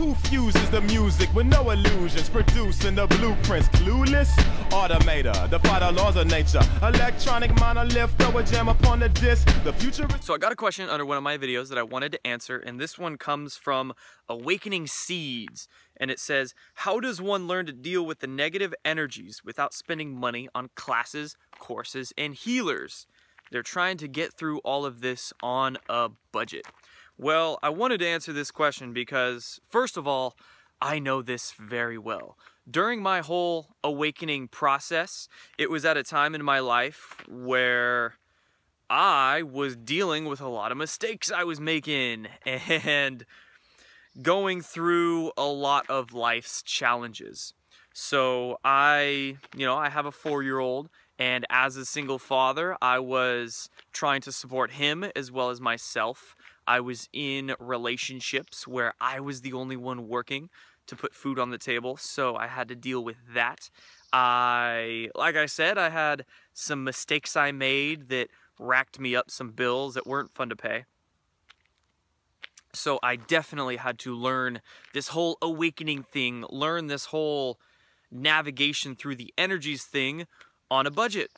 Who fuses the music with no illusions, producing the blueprints? Clueless automator, defy the laws of nature. Electronic monolith, throw a jam upon the disc. The future. So I got a question under one of my videos that I wanted to answer, and this one comes from Awakening Seeds, and it says, how does one learn to deal with the negative energies without spending money on classes, courses, and healers? They're trying to get through all of this on a budget. Well, I wanted to answer this question because, first of all, I know this very well. During my whole awakening process, it was at a time in my life where I was dealing with a lot of mistakes I was making and going through a lot of life's challenges. So I have a 4-year-old, and as a single father, I was trying to support him as well as myself. I was in relationships where I was the only one working to put food on the table, so I had to deal with that. Like I said, I had some mistakes I made that racked me up some bills that weren't fun to pay. So I definitely had to learn this whole awakening thing, learn this whole navigation through the energies thing on a budget.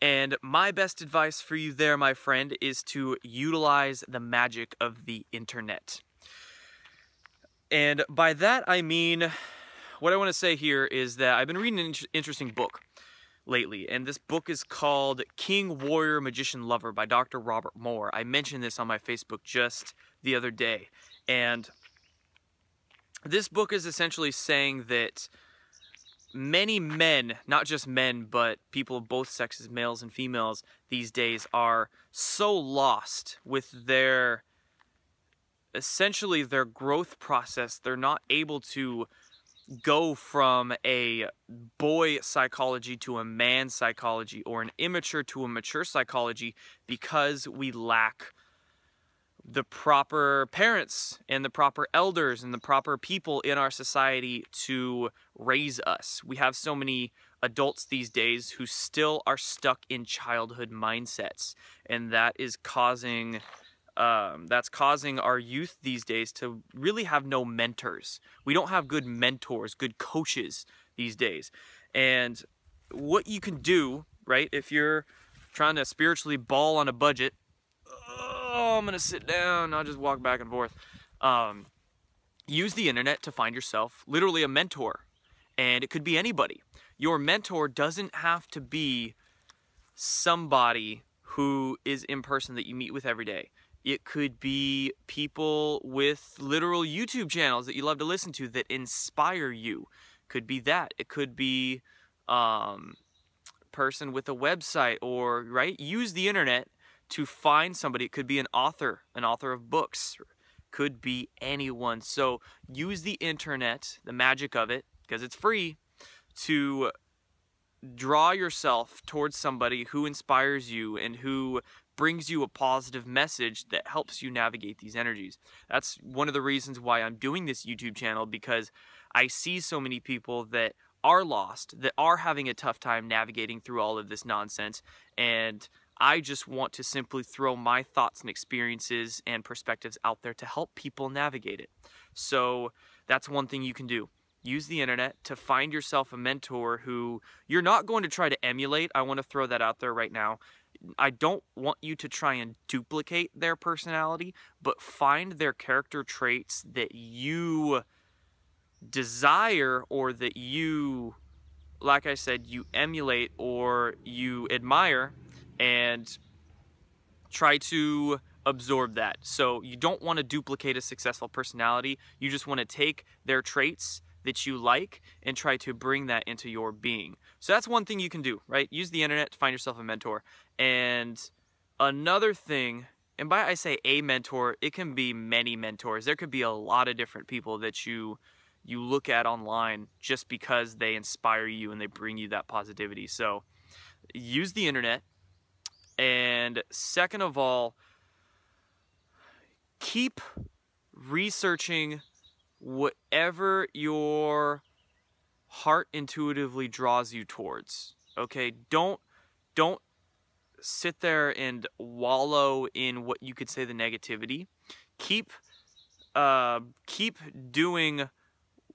And my best advice for you there, my friend, is to utilize the magic of the internet. And by that I mean, what I want to say here is that I've been reading an interesting book lately, and this book is called King, Warrior, Magician, Lover by Dr. Robert Moore. I mentioned this on my Facebook just the other day, and this book is essentially saying that many men, not just men, but people of both sexes, males and females, these days are so lost with essentially their growth process. They're not able to go from a boy psychology to a man psychology, or an immature to a mature psychology, because we lack the proper parents and the proper elders and the proper people in our society to raise us. We have so many adults these days who still are stuck in childhood mindsets, and that is causing our youth these days to really have no mentors. We don't have good mentors, good coaches these days. And what you can do, right, if you're trying to spiritually ball on a budget, oh, I'm gonna sit down, I'll just walk back and forth. Use the internet to find yourself literally a mentor, and it could be anybody. Your mentor doesn't have to be somebody who is in person that you meet with every day. It could be people with literal YouTube channels that you love to listen to that inspire you. Could be that. It could be person with a website, or right, use the internet to find somebody. It could be an author of books, could be anyone. So use the internet, the magic of it, because it's free, to draw yourself towards somebody who inspires you and who brings you a positive message that helps you navigate these energies. That's one of the reasons why I'm doing this YouTube channel, because I see so many people that are lost, that are having a tough time navigating through all of this nonsense, and I just want to simply throw my thoughts and experiences and perspectives out there to help people navigate it. So that's one thing you can do. Use the internet to find yourself a mentor who you're not going to try to emulate. I want to throw that out there right now. I don't want you to try and duplicate their personality, but find their character traits that you desire, or that you, like I said, you emulate or you admire, and try to absorb that. So you don't want to duplicate a successful personality. You just want to take their traits that you like and try to bring that into your being. So that's one thing you can do, right? Use the internet to find yourself a mentor. And another thing, and by I say a mentor, it can be many mentors. There could be a lot of different people that you look at online just because they inspire you and they bring you that positivity. So use the internet. And second of all, keep researching whatever your heart intuitively draws you towards. Okay, don't sit there and wallow in what you could say the negativity. Keep keep doing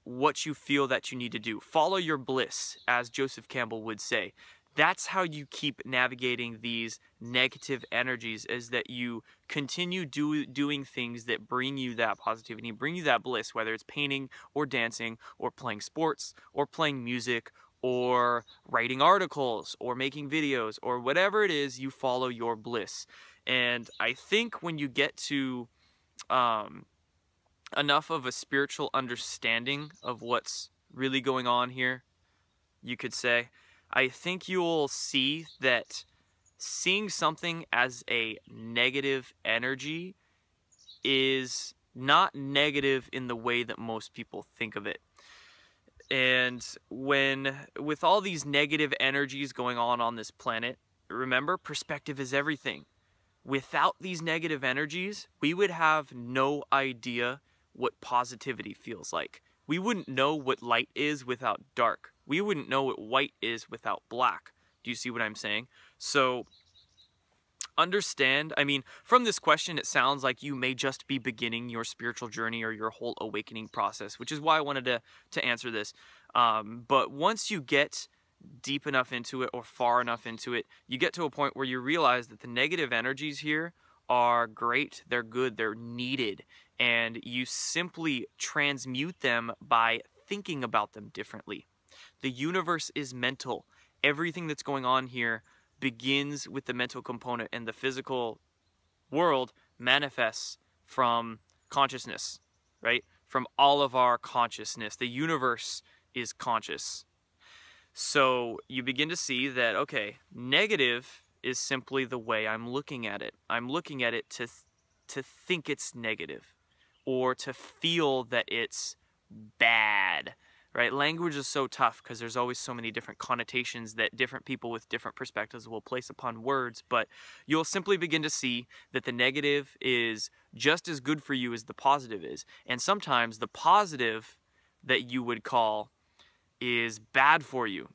what you feel that you need to do. Follow your bliss, as Joseph Campbell would say. That's how you keep navigating these negative energies, is that you continue doing things that bring you that positivity, bring you that bliss, whether it's painting or dancing or playing sports or playing music or writing articles or making videos or whatever it is. You follow your bliss. And I think when you get to enough of a spiritual understanding of what's really going on here, you could say, I think you'll see that seeing something as a negative energy is not negative in the way that most people think of it. And with all these negative energies going on this planet, remember, perspective is everything. Without these negative energies, we would have no idea what positivity feels like. We wouldn't know what light is without dark. We wouldn't know what white is without black. Do you see what I'm saying? So understand, I mean, from this question, it sounds like you may just be beginning your spiritual journey or your whole awakening process, which is why I wanted to answer this. But once you get deep enough into it or far enough into it, you get to a point where you realize that the negative energies here are great, they're good, they're needed, and you simply transmute them by thinking about them differently. The universe is mental. Everything that's going on here begins with the mental component, and the physical world manifests from consciousness, right? From all of our consciousness. The universe is conscious. So you begin to see that, okay, negative is simply the way I'm looking at it. I'm looking at it to think it's negative or to feel that it's bad, right? Language is so tough because there's always so many different connotations that different people with different perspectives will place upon words, but you'll simply begin to see that the negative is just as good for you as the positive is. And sometimes the positive that you would call is bad for you,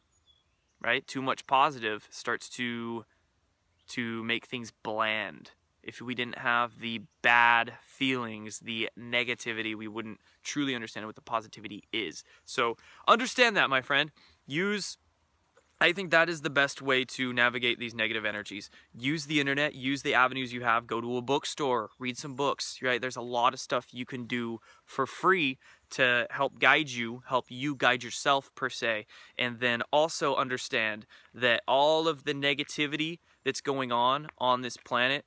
right? Too much positive starts to make things bland. If we didn't have the bad feelings, the negativity, we wouldn't truly understand what the positivity is. So understand that, my friend. I think that is the best way to navigate these negative energies. Use the internet, use the avenues you have, go to a bookstore, read some books, right? There's a lot of stuff you can do for free to help you guide yourself per se. And then also understand that all of the negativity that's going on this planet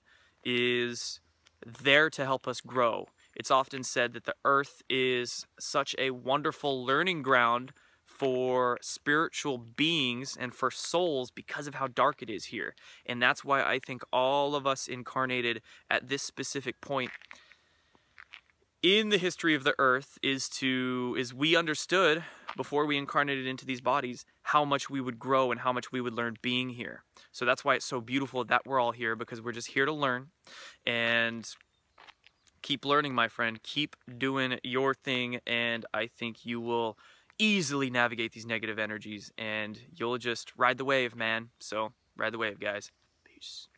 is there to help us grow. It's often said that the earth is such a wonderful learning ground for spiritual beings and for souls because of how dark it is here. And that's why I think all of us incarnated at this specific point in the history of the earth is we understood before we incarnated into these bodies how much we would grow and how much we would learn being here. So that's why it's so beautiful that we're all here, because we're just here to learn. And keep learning, my friend. Keep doing your thing, and I think you will easily navigate these negative energies, and you'll just ride the wave, man. So ride the wave, guys. Peace.